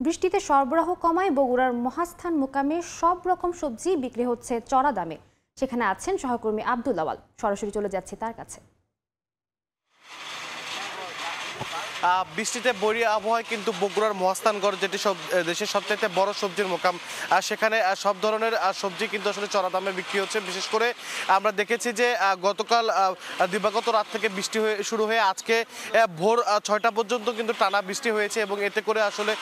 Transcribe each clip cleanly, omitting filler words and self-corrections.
বৃষ্টিতে সরবরাহ কমায় বগুড়ার মহাস্থান মোকামে সব রকম সবজি বিক্রি হচ্ছে চড়া দামে। সেখানে আছেন সহকর্মী আব্দুল আওয়াল, সরাসরি চলে যাচ্ছে তার কাছে। বৃষ্টিতে বৈরী আবহাওয়ায় কিন্তু বগুড়ার মহাস্থানগড়, যেটি দেশের সবচাইতে বড় সবজির মোকাম, সেখানে সব ধরনের সবজি কিন্তু আসলে চড়া দামে বিক্রি হচ্ছে। বিশেষ করে আমরা দেখেছি যে গতকাল দিবাগত রাত থেকে বৃষ্টি শুরু হয়ে আজকে ভোর 6টা পর্যন্ত কিন্তু টানা বৃষ্টি হয়েছে, এবং এতে করে আসলে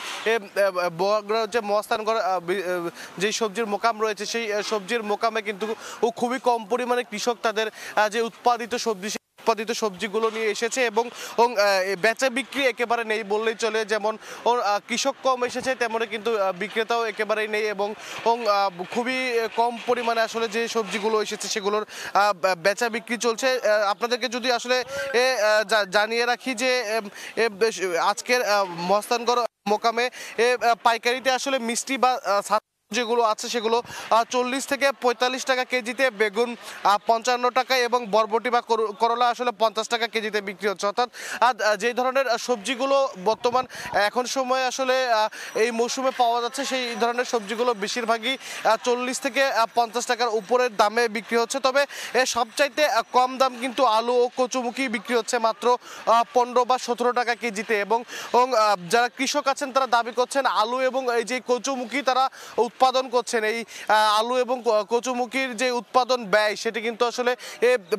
বগুড়ার যে মহাস্থানগড় যেই সবজির মোকাম রয়েছে, সেই সবজির মোকামে কিন্তু খুবই কম পরিমাণে কৃষক তাদের যে উৎপাদিত সবজিগুলো নিয়ে এসেছে, এবং বেচা বিক্রি একেবারে নেই বললেই চলে। যেমন কৃষক কম এসেছে, তেমনি কিন্তু বিক্রেতাও একেবারেই নেই, এবং খুবই কম পরিমাণে আসলে যে সবজিগুলো এসেছে সেগুলোর বেচা বিক্রি চলছে। আপনাদেরকে যদি আসলে জানিয়ে রাখি যে আজকের মহাস্থানগড় মোকামে পাইকারিতে আসলে মিষ্টি বা যেগুলো আছে সেগুলো 40 থেকে 45 টাকা কেজিতে, বেগুন 55 টাকা, এবং বরবটি বা করলা আসলে 50 টাকা কেজিতে বিক্রি হচ্ছে। অর্থাৎ যে ধরনের সবজিগুলো বর্তমান এখন সময়ে আসলে এই মৌসুমে পাওয়া যাচ্ছে, সেই ধরনের সবজিগুলো বেশিরভাগই 40 থেকে 50 টাকার উপরের দামে বিক্রি হচ্ছে। তবে সবচাইতে কম দাম কিন্তু আলু ও কচুমুখী বিক্রি হচ্ছে মাত্র 15 বা 17 টাকা কেজিতে, এবং যারা কৃষক আছেন তারা দাবি করছেন আলু এবং এই যে কচুমুখী তারা উৎপাদন করছেন, এই আলু এবং কচুমুখির যে উৎপাদন ব্যয় সেটি কিন্তু আসলে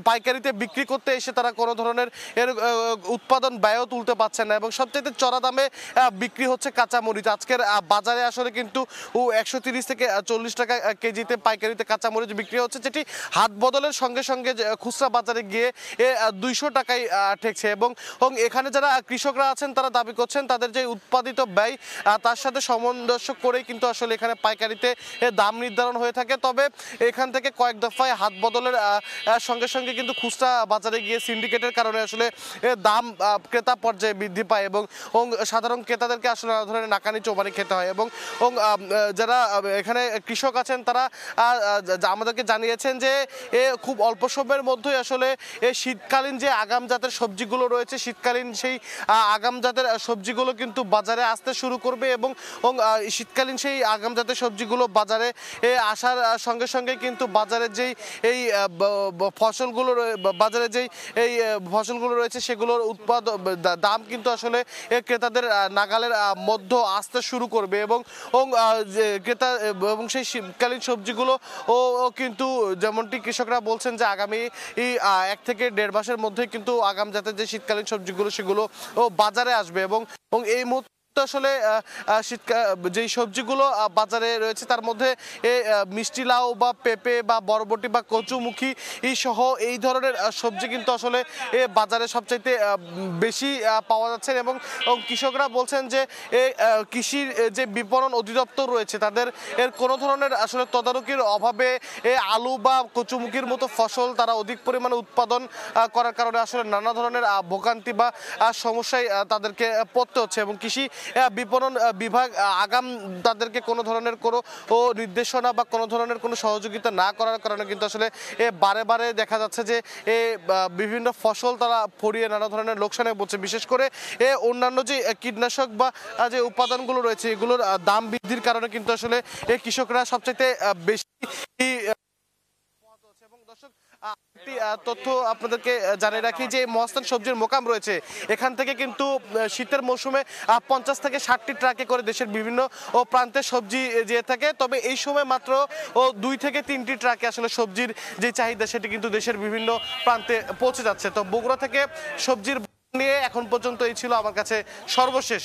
পাইকারিতে বিক্রি করতে এসে তারা কোনো ধরনের উৎপাদন ব্যয়ও তুলতে পারছেন না, এবং সবচেয়ে চড়া দামে বিক্রি হচ্ছে কাঁচামরিচ। আজকের বাজারে আসলে কিন্তু 130 থেকে 40 টাকা কেজিতে পাইকারিতে কাঁচামরিচ বিক্রি হচ্ছে, যেটি হাত বদলের সঙ্গে সঙ্গে খুচরা বাজারে গিয়ে 200 টাকায় ঠেকছে। এবং এখানে যারা কৃষকরা আছেন তারা দাবি করছেন তাদের যে উৎপাদিত ব্যয় তার সাথে সামঞ্জস্য করেই কিন্তু আসলে এখানে পাইকারিতে দাম নির্ধারণ হয়ে থাকে। তবে এখান থেকে কয়েক দফায় হাত বদলের সঙ্গে সঙ্গে কিন্তু খুচরা বাজারে গিয়ে সিন্ডিকেটের কারণে আসলে দাম ক্রেতা পর্যায়ে বৃদ্ধি পায়, এবং সাধারণ ক্রেতাদেরকে আসলে নানা ধরনের নাকানি চোবানি খেতে হয়। এবং যারা এখানে কৃষক আছেন তারা আমাদেরকে জানিয়েছেন যে খুব অল্প সময়ের মধ্যেই আসলে শীতকালীন যে আগাম জাতের সবজিগুলো রয়েছে, শীতকালীন সেই আগাম জাতের সবজিগুলো কিন্তু বাজারে আসতে শুরু করবে, এবং শীতকালীন সেই আগাম জাতের সবজিগুলো বাজারে আসার সঙ্গে সঙ্গে কিন্তু বাজারের যেই এই ফসলগুলো রয়েছে সেগুলোর দাম কিন্তু আসলে ক্রেতাদের নাগালের মধ্যে আসতে শুরু করবে, এবং ক্রেতা এবং সেই শীতকালীন সবজিগুলো কিন্তু যেমনটি কৃষকরা বলছেন যে আগামী 1 থেকে 1.5 মাসের মধ্যে কিন্তু আগাম জাতের যে শীতকালীন সবজিগুলো সেগুলো বাজারে আসবে। এবং এই মুহূর্তে আসলে যেই সবজিগুলো বাজারে রয়েছে তার মধ্যে মিষ্টি লাউ বা পেঁপে বা বরবটি বা কচুমুখী সহ এই ধরনের সবজি কিন্তু আসলে বাজারে সবচাইতে বেশি পাওয়া যাচ্ছে, এবং কৃষকরা বলছেন যে কৃষির যে বিপণন অধিদপ্তর রয়েছে তাদের কোনো ধরনের আসলে তদারকির অভাবে আলু বা কচুমুখির মতো ফসল তারা অধিক পরিমাণে উৎপাদন করার কারণে আসলে নানা ধরনের ভোগান্তি বা সমস্যায় তাদেরকে পড়তে হচ্ছে, এবং কৃষি বিপণন বিভাগ আগাম তাদেরকে কোনো ধরনের কোনো নির্দেশনা বা কোনো ধরনের কোনো সহযোগিতা না করার কারণে কিন্তু আসলে বারে বারে দেখা যাচ্ছে যে বিভিন্ন ফসল তারা ফরিয়ে নানা ধরনের লোকসানে পড়ছে। বিশেষ করে অন্যান্য যে কীটনাশক বা যে উপাদানগুলো রয়েছে এগুলোর দাম বৃদ্ধির কারণে কিন্তু আসলে কৃষকরা সবচেয়ে বেশি। এবং দর্শক, একটি তথ্য আপনাদেরকে জানিয়ে রাখি যে মহাস্থান সবজির মোকাম রয়েছে, এখান থেকে কিন্তু শীতের মৌসুমে 50 থেকে 60টি ট্রাকে করে দেশের বিভিন্ন প্রান্তে সবজি যেয়ে থাকে। তবে এই সময় মাত্র 2 থেকে 3টি ট্রাকে আসলে সবজির যে চাহিদা সেটি কিন্তু দেশের বিভিন্ন প্রান্তে পৌঁছে যাচ্ছে। তো বগুড়া থেকে সবজির নিয়ে এখন পর্যন্ত এই ছিল আমার কাছে সর্বশেষ।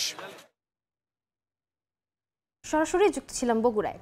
সরাসরি যুক্ত ছিলাম বগুড়ায়।